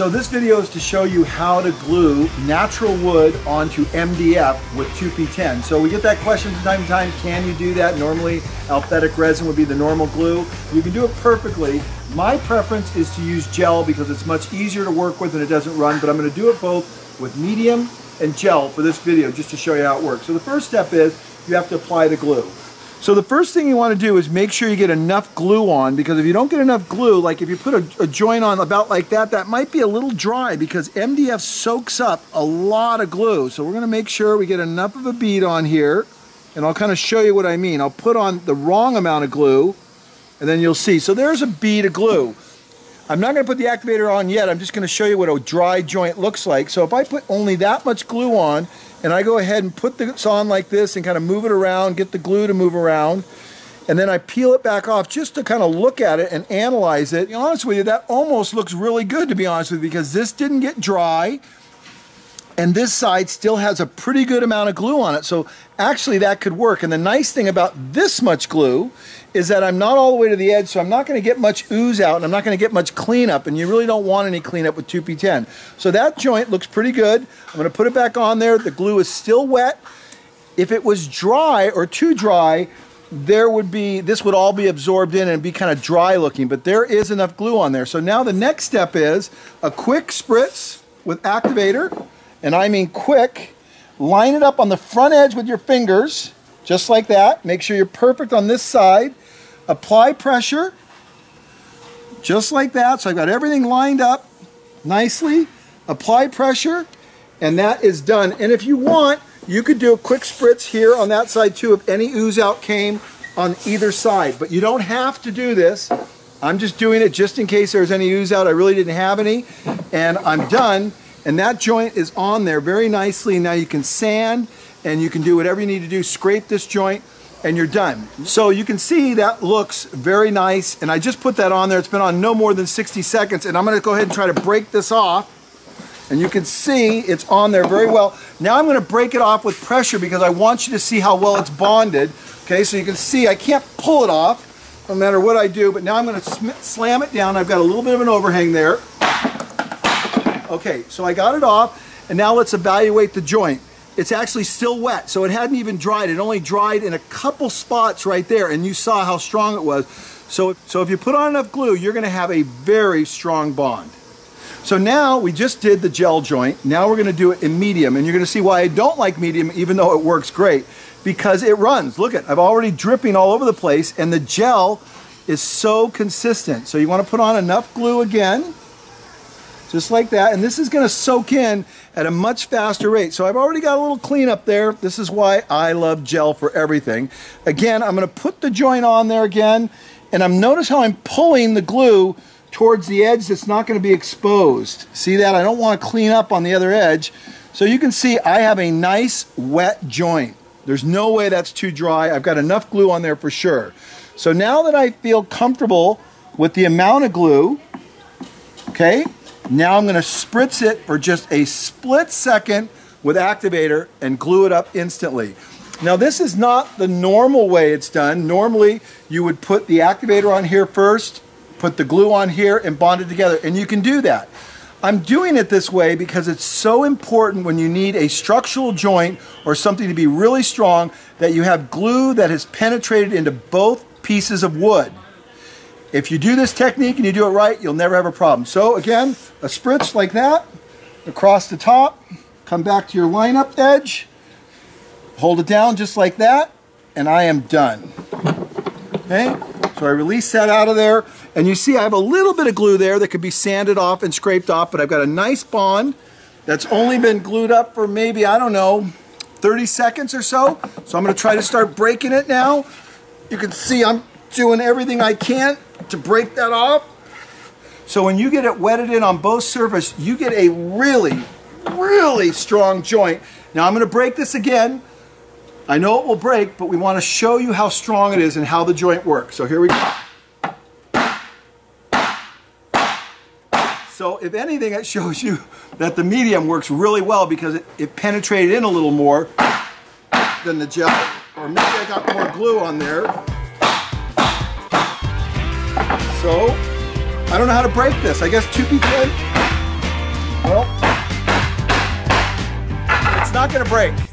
So this video is to show you how to glue natural wood onto MDF with 2P-10. So we get that question from time to time, can you do that? Normally alphabetic resin would be the normal glue. You can do it perfectly. My preference is to use gel because it's much easier to work with and it doesn't run, but I'm going to do it both with medium and gel for this video just to show you how it works. So the first step is you have to apply the glue. So the first thing you want to do is make sure you get enough glue on, because if you don't get enough glue, like if you put a joint on about like that, that might be a little dry because MDF soaks up a lot of glue. So we're going to make sure we get enough of a bead on here, and I'll kind of show you what I mean. I'll put on the wrong amount of glue and then you'll see. So there's a bead of glue. I'm not going to put the activator on yet. I'm just going to show you what a dry joint looks like. So if I put only that much glue on, and I go ahead and put this on like this and kind of move it around, get the glue to move around, and then I peel it back off just to kind of look at it and analyze it. To be honest with you, that almost looks really good, to be honest with you, because this didn't get dry, and this side still has a pretty good amount of glue on it. So actually that could work. And the nice thing about this much glue is that I'm not all the way to the edge, so I'm not going to get much ooze out and I'm not going to get much cleanup, and you really don't want any cleanup with 2P-10. So that joint looks pretty good. I'm going to put it back on there. The glue is still wet. If it was dry or too dry, this would all be absorbed in and be kind of dry looking, but there is enough glue on there. So now the next step is a quick spritz with activator, and I mean quick. Line it up on the front edge with your fingers, just like that. Make sure you're perfect on this side. Apply pressure, just like that. So I've got everything lined up nicely. Apply pressure, and that is done. And if you want, you could do a quick spritz here on that side too if any ooze out came on either side. But you don't have to do this. I'm just doing it just in case there's any ooze out. I really didn't have any, and I'm done. And that joint is on there very nicely. Now you can sand and you can do whatever you need to do. Scrape this joint and you're done. So you can see that looks very nice, and I just put that on there. It's been on no more than 60 seconds, and I'm going to go ahead and try to break this off, and you can see it's on there very well. Now I'm going to break it off with pressure because I want you to see how well it's bonded. Okay, so you can see I can't pull it off no matter what I do, but now I'm going to slam it down. I've got a little bit of an overhang there. Okay, so I got it off, and now let's evaluate the joint. It's actually still wet, so it hadn't even dried. It only dried in a couple spots right there, and you saw how strong it was. So if you put on enough glue, you're going to have a very strong bond. So now we just did the gel joint. Now we're going to do it in medium, and you're going to see why I don't like medium, even though it works great, because it runs. Look at, I'm already dripping all over the place, and the gel is so consistent. So you want to put on enough glue again, just like that, and this is going to soak in at a much faster rate. So I've already got a little cleanup there. This is why I love gel for everything. Again, I'm going to put the joint on there again, and notice how I'm pulling the glue towards the edge that's not going to be exposed. See that? I don't want to clean up on the other edge. So you can see I have a nice wet joint. There's no way that's too dry. I've got enough glue on there for sure. So now that I feel comfortable with the amount of glue, okay, now I'm going to spritz it for just a split second with activator and glue it up instantly. Now this is not the normal way it's done. Normally you would put the activator on here first, put the glue on here, and bond it together, and you can do that. I'm doing it this way because it's so important when you need a structural joint or something to be really strong that you have glue that has penetrated into both pieces of wood. If you do this technique and you do it right, you'll never have a problem. So again, a spritz like that, across the top, come back to your lineup edge, hold it down just like that, and I am done. Okay, so I release that out of there, and you see I have a little bit of glue there that could be sanded off and scraped off, but I've got a nice bond that's only been glued up for maybe, I don't know, 30 seconds or so. So I'm going to try to start breaking it now. You can see I'm doing everything I can to break that off. So when you get it wetted in on both surfaces, you get a really, really strong joint. Now I'm going to break this again. I know it will break, but we want to show you how strong it is and how the joint works. So here we go. So if anything, it shows you that the medium works really well because it penetrated in a little more than the gel. Or maybe I got more glue on there. So I don't know how to break this. I guess 2P-10 not gonna break.